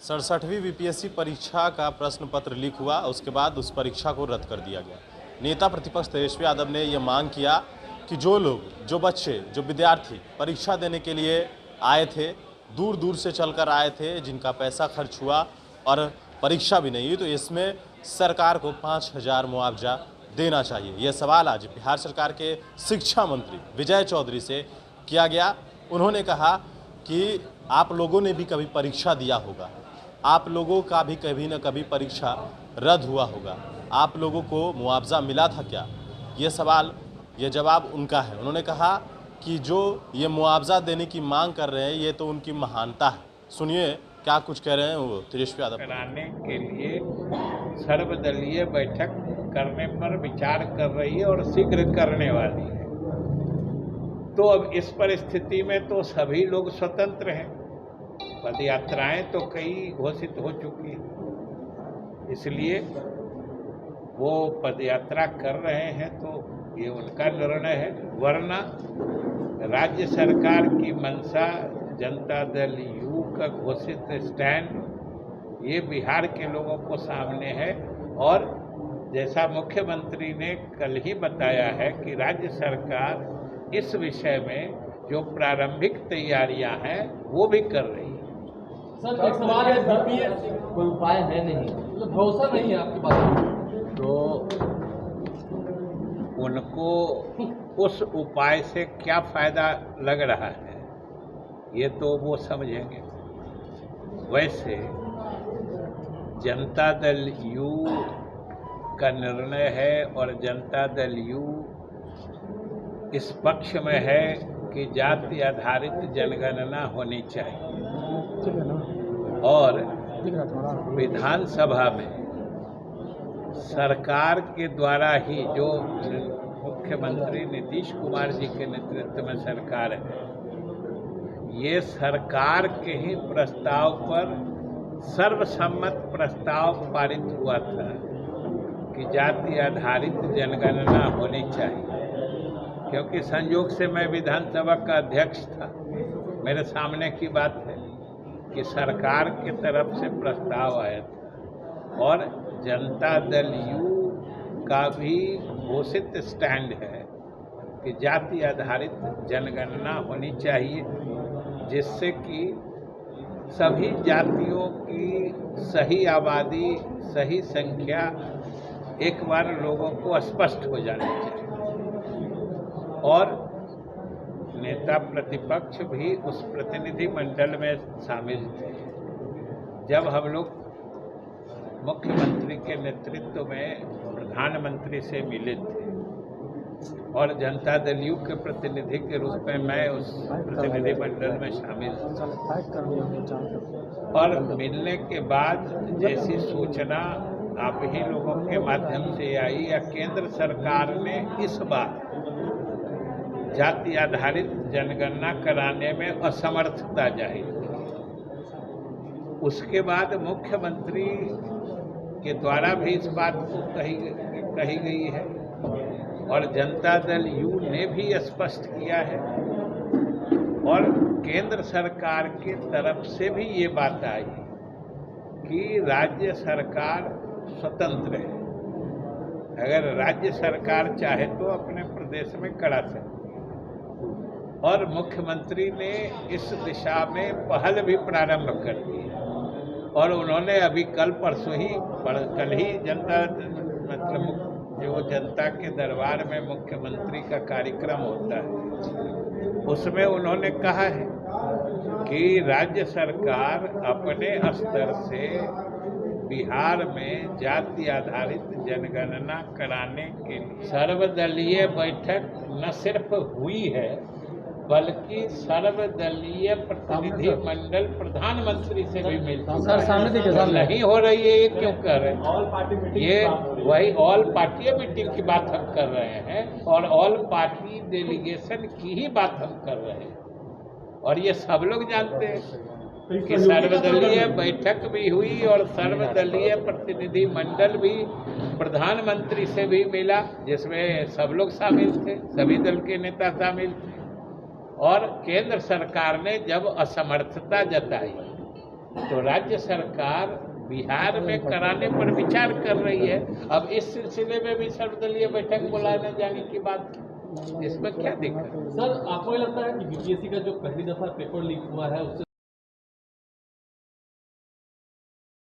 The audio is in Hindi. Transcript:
67वीं बीपीएससी परीक्षा का प्रश्न पत्र लीक हुआ। उसके बाद उस परीक्षा को रद्द कर दिया गया। नेता प्रतिपक्ष तेजस्वी यादव ने यह मांग किया कि जो लोग, जो बच्चे, जो विद्यार्थी परीक्षा देने के लिए आए थे, दूर दूर से चलकर आए थे, जिनका पैसा खर्च हुआ और परीक्षा भी नहीं हुई, तो इसमें सरकार को 5,000 मुआवजा देना चाहिए। यह सवाल आज बिहार सरकार के शिक्षा मंत्री विजय चौधरी से किया गया। उन्होंने कहा कि आप लोगों ने भी कभी परीक्षा दिया होगा, आप लोगों का भी कभी न कभी परीक्षा रद्द हुआ होगा, आप लोगों को मुआवजा मिला था क्या? ये सवाल, ये जवाब उनका है। उन्होंने कहा कि जो ये मुआवजा देने की मांग कर रहे हैं, ये तो उनकी महानता है। सुनिए क्या कुछ कह रहे हैं वो तेजस्वी यादव। कराने के लिए सर्वदलीय बैठक करने पर विचार कर रही है और शीघ्र करने वाली है। तो अब इस परिस्थिति में तो सभी लोग स्वतंत्र हैं। पदयात्राएं तो कई घोषित हो चुकी हैं, इसलिए वो पदयात्रा कर रहे हैं तो ये उनका निर्णय है। वरना राज्य सरकार की मंशा जनता दल यू का घोषित स्टैंड ये बिहार के लोगों को सामने है। और जैसा मुख्यमंत्री ने कल ही बताया है कि राज्य सरकार इस विषय में जो प्रारंभिक तैयारियां हैं वो भी कर रही है। सर, एक सवाल है, बीपीएससी कोई उपाय है नहीं, तो भरोसा नहीं है आपकी बात में? तो उनको उस उपाय से क्या फायदा लग रहा है ये तो वो समझेंगे। वैसे जनता दल यू का निर्णय है और जनता दल यू इस पक्ष में है कि जाति आधारित जनगणना होनी चाहिए। और विधानसभा में सरकार के द्वारा ही, जो मुख्यमंत्री नीतीश कुमार जी के नेतृत्व में सरकार है, ये सरकार के ही प्रस्ताव पर सर्वसम्मत प्रस्ताव पारित हुआ था कि जाति आधारित जनगणना होनी चाहिए। क्योंकि संयोग से मैं विधानसभा का अध्यक्ष था, मेरे सामने की बात है कि सरकार की तरफ से प्रस्ताव आया था और जनता दल यू का भी घोषित स्टैंड है कि जाति आधारित जनगणना होनी चाहिए, जिससे कि सभी जातियों की सही आबादी, सही संख्या एक बार लोगों को स्पष्ट हो जानी चाहिए। और नेता प्रतिपक्ष भी उस प्रतिनिधि मंडल में शामिल थे जब हम लोग मुख्यमंत्री के नेतृत्व में प्रधानमंत्री से मिले थे, और जनता दल यू के प्रतिनिधि के रूप में मैं उस प्रतिनिधि मंडल में शामिल था। और मिलने के बाद जैसी सूचना आप ही लोगों के माध्यम से आई या केंद्र सरकार ने इस बार जाति आधारित जनगणना कराने में असमर्थता जाहिर की, उसके बाद मुख्यमंत्री के द्वारा भी इस बात को कही गई है और जनता दल यू ने भी स्पष्ट किया है और केंद्र सरकार के तरफ से भी ये बात आई कि राज्य सरकार स्वतंत्र है। अगर राज्य सरकार चाहे तो अपने प्रदेश में करा सकती है। और मुख्यमंत्री ने इस दिशा में पहल भी प्रारंभ कर दी है और उन्होंने अभी कल ही जनता, मतलब जो जनता के दरबार में मुख्यमंत्री का कार्यक्रम होता है, उसमें उन्होंने कहा है कि राज्य सरकार अपने स्तर से बिहार में जाति आधारित जनगणना कराने के लिए सर्वदलीय बैठक न सिर्फ हुई है बल्कि सर्वदलीय प्रतिनिधि मंडल प्रधानमंत्री से भी मिलती नहीं हो रही है। ये क्यों कर रहे हैं? ये वही ऑल पार्टी मीटिंग की बात हम कर रहे हैं और ऑल पार्टी डेलीगेशन की ही बात हम कर रहे हैं। और ये सब लोग जानते हैं कि सर्वदलीय बैठक भी हुई और सर्वदलीय प्रतिनिधि मंडल भी प्रधानमंत्री से भी मिला, जिसमें सब लोग शामिल थे, सभी दल के नेता शामिल थे। और केंद्र सरकार ने जब असमर्थता जताई तो राज्य सरकार बिहार में कराने पर विचार कर रही है। अब इस सिलसिले में भी सर्वदलीय बैठक बुलाने जाने की बात, इसमें क्या दिक्कत है? सर आपको ये लगता है कि बीपीएससी का जो पहली दफा पेपर लीक हुआ है उससे